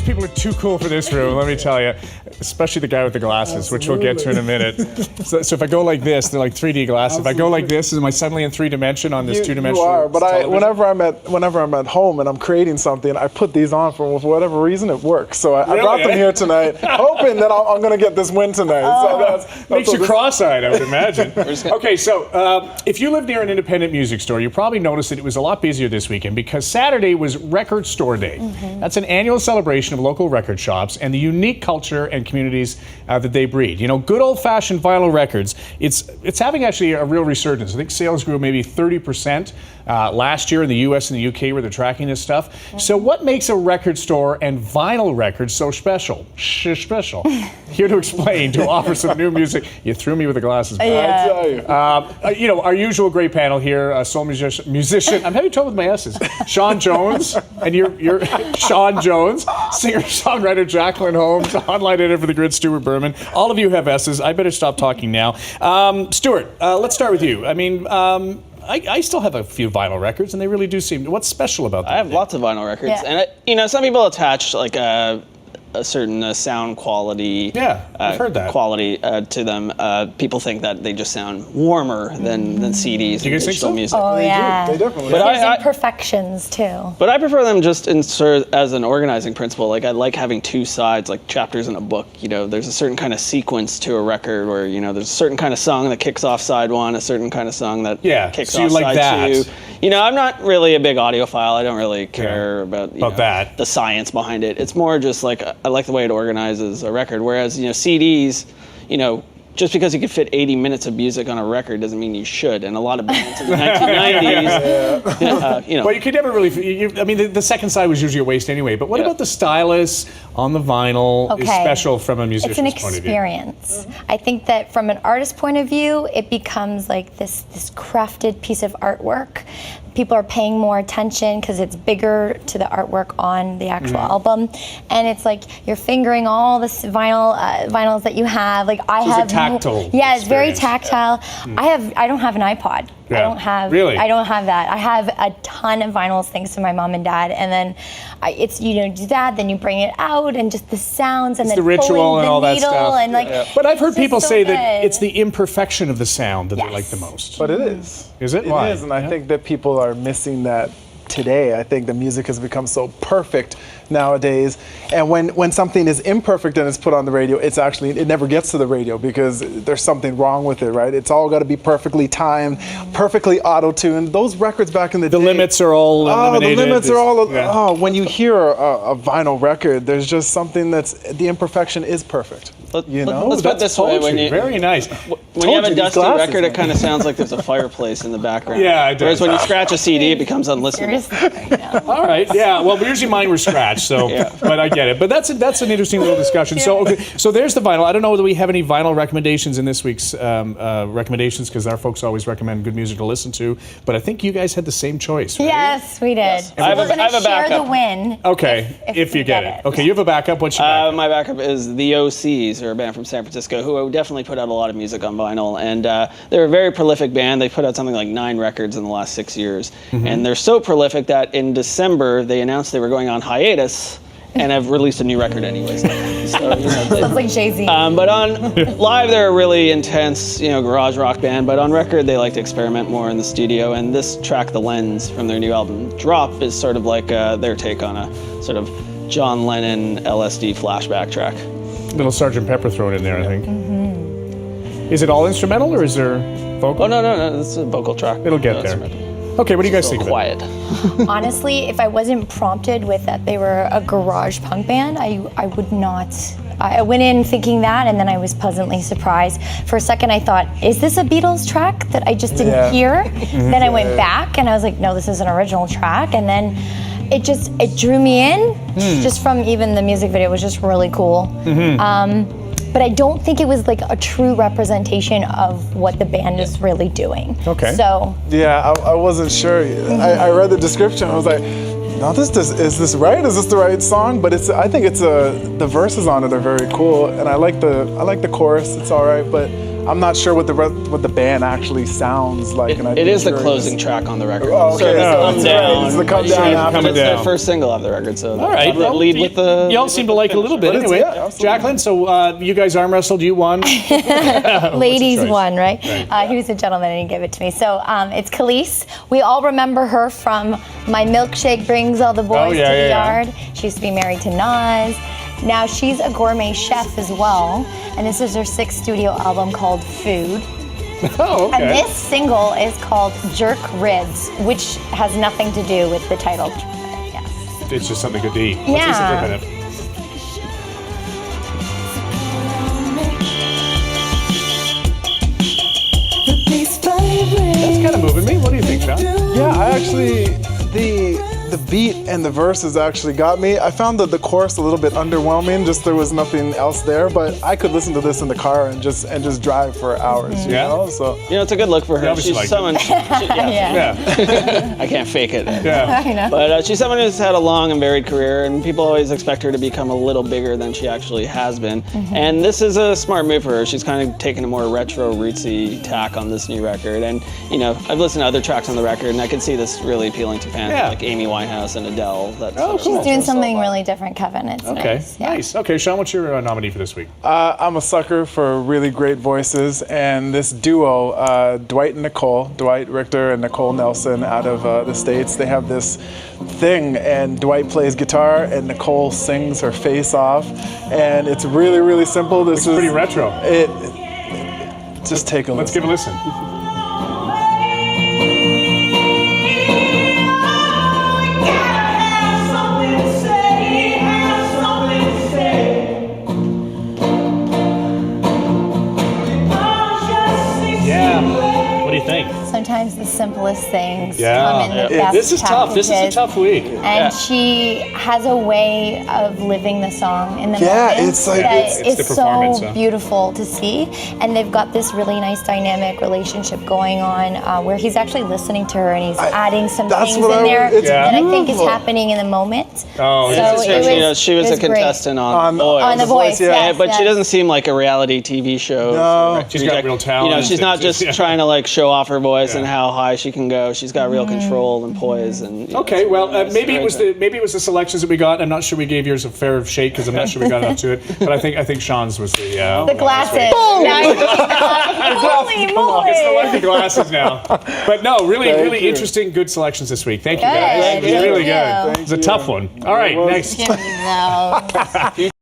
people are too cool for this room, let me tell you. Especially the guy with the glasses, which we'll get to in a minute. So if I go like this, they're like 3D glasses. If I go like this, am I suddenly in 3-dimension on this two-dimensional? You are, but whenever I'm at home and I'm creating something, I put these on for whatever reason it works. So I brought them here tonight, hoping that I'm going to get this win tonight. So makes you cross-eyed, I would imagine. Okay, so if you live near an independent music store, you probably noticed that it was a lot busier this weekend because Saturday was Record Store Day. That's an annual celebration of local record shops and the unique culture and communities that they breed. You know, good old-fashioned vinyl records, it's having actually a real resurgence. I think sales grew maybe 30% last year in the US and the UK where they're tracking this stuff. So what makes a record store and vinyl records so special? Special. Here to explain, to offer some new music. You threw me with the glasses. I tell you. You know, our usual great panel here, soul musician, I'm having trouble with my S's, Sean Jones, and you're Sean Jones, singer-songwriter Jacelyn Holmes, online editor for The Grid, Stuart Berman. All of you have S's. I better stop talking now. Stuart, let's start with you. I mean, I still have a few vinyl records, and they really do seem. What's special about them? I have lots of vinyl records, and some people attach like a certain sound quality. I've heard that quality to them. People think that they just sound warmer than CDs. Do you guys think so? Music. Oh yeah, they definitely. But there's imperfections too. But I prefer them just as an organizing principle. Like I like having two sides, like chapters in a book. You know, there's a certain kind of sequence to a record where there's a certain kind of song that kicks off side one, a certain kind of song that kicks off side two. You know, I'm not really a big audiophile. I don't really care about that. The science behind it. It's more just like I like the way it organizes a record. Whereas CDs, just because you could fit 80 minutes of music on a record doesn't mean you should. And a lot of bands in the 1990s, Well, you could never really. I mean, the second side was usually a waste anyway. But what about the stylus on the vinyl is special from a musician's point of view? It's an experience. I think that from an artist's point of view, it becomes like this crafted piece of artwork. People are paying more attention because it's bigger to the artwork on the actual album, and it's like you're fingering all the vinyls that you have. Like I have, it's a tactile. Yeah, it's very tactile. I don't have an iPod. Yeah. I don't have. Really? I don't have that. I have a ton of vinyls thanks to my mom and dad, and then it's do that. Then you bring it out, and just the sounds, and it's then the ritual and all that stuff. And but I've heard people say good. that it's the imperfection of the sound that they like the most. But it is. Is it? It Why? is, and I think that people are missing that today. I think the music has become so perfect nowadays, and when something is imperfect and it's put on the radio, it never gets to the radio because there's something wrong with it, right? It's all got to be perfectly timed, perfectly auto-tuned. Those records back in the day, limits are all eliminated. The limits are all. When you hear a vinyl record, there's just something the imperfection is perfect. Let's put it this way. Very nice. When you have a dusty record, it kind of sounds like there's a fireplace in the background. Yeah, it does. Whereas when you scratch a CD, it becomes unlistenable. All right, yeah. Well, usually mine were scratched, so but I get it. But that's an interesting little discussion. So so there's the vinyl. I don't know whether we have any vinyl recommendations in this week's recommendations because our folks always recommend good music to listen to. But I think you guys had the same choice. Right? Yes, we did. Yes. I have a share backup. The win. Okay, if you get it. Okay, you have a backup. What's your backup? My backup is the OCs, or a band from San Francisco, who definitely put out a lot of music on vinyl, and they're a very prolific band. They put out something like 9 records in the last 6 years, and they're so prolific that in December they announced they were going on hiatus and have released a new record anyways. So, sounds like Jay-Z. But on live, they're a really intense, garage rock band. But on record, they like to experiment more in the studio. And this track, "The Lens," from their new album "Drop," is sort of like their take on a sort of John Lennon LSD flashback track. Little Sgt. Pepper thrown in there, I think. Is it all instrumental or is there vocal? Oh no, it's a vocal track. It'll get there. Okay, what do you guys think of it? Quiet. Honestly, if I wasn't prompted with that they were a garage punk band, I would not. I went in thinking that, and then I was pleasantly surprised. For a second, I thought, is this a Beatles track that I just didn't hear? Then I went back, and I was like, no, this is an original track. And then it drew me in, just from even the music video. It was just really cool. But I don't think it was like a true representation of what the band is really doing. Okay. So. Yeah, I wasn't sure. I read the description. I was like, no, is this right? Is this the right song? But I think the verses on it are very cool, and I like the chorus. It's all right, but I'm not sure what the band actually sounds like. And It is the closing track on the record. Oh, okay. So it's So Come it's Down. It's the Come Down after. It's their first single of the record. So All right. I'll lead with the. Y'all seem to like it a little bit. But it's- Anyway, yeah, absolutely. Jacqueline, so you guys arm wrestled, you won. Ladies choice? won, right? He was a gentleman and he gave it to me. So it's Khalees. We all remember her from My Milkshake Brings All the Boys to the Yard. She used to be married to Nas. Now she's a gourmet chef as well. And this is her 6th studio album called Food. Oh, okay. And this single is called Jerk Ribs, which has nothing to do with the title. Yes. It's just something good to eat. Yeah. Let's listen to it. That's kind of moving me. What do you think, Sean? Yeah, I actually the beat and the verses actually got me. I found the chorus a little bit underwhelming. Just there was nothing else there, but I could listen to this in the car and just drive for hours. You know, so It's a good look for her. obviously She's liked someone. Yeah. I can't fake it. Yeah. I know. But she's someone who's had a long and varied career, and people always expect her to become a little bigger than she actually has been. And this is a smart move for her. She's kind of taken a more retro, rootsy tack on this new record. And I've listened to other tracks on the record, and I can see this really appealing to fans like Amy Winehouse and Adele. She's doing something really different, Kevin. It's nice. Yeah. Nice. Okay, Sean, what's your nominee for this week? I'm a sucker for really great voices, and this duo, Dwight and Nicole, Dwight Richter and Nicole Nelson out of the States, they have this thing, and Dwight plays guitar and Nicole sings her face off, and it's really, really simple. This is pretty retro. Just take a listen. Let's give a listen. Sometimes the simplest things Yeah. come in the best This is tough. This is a packages. tough week. And she has a way of living the song in the Yeah, moment it's like- that It's the is performance, so huh? beautiful to see. And they've got this really nice dynamic relationship going on where he's actually listening to her and he's adding some that's things what in there it's that I think is beautiful. happening in the moment. Oh, So this is it was- she was it a was great. contestant on On The Voice, yeah. yes, but she yes. doesn't seem like a reality TV show. No. She's got real talent. She's not just Yeah. trying to like show off her voice Yeah. and how high she can go. She's got real control and poise. And Okay, well, maybe it was great. the selections that we got. I'm not sure we gave yours a fair shake because I'm not sure we got enough to it. But I think Sean's was the The glasses. Holy moly. It's the luck of glasses now. But no, really you. interesting, good selections this week. Thank you Good. guys. It was Thank really you. good. It was a tough one. All right, next. No.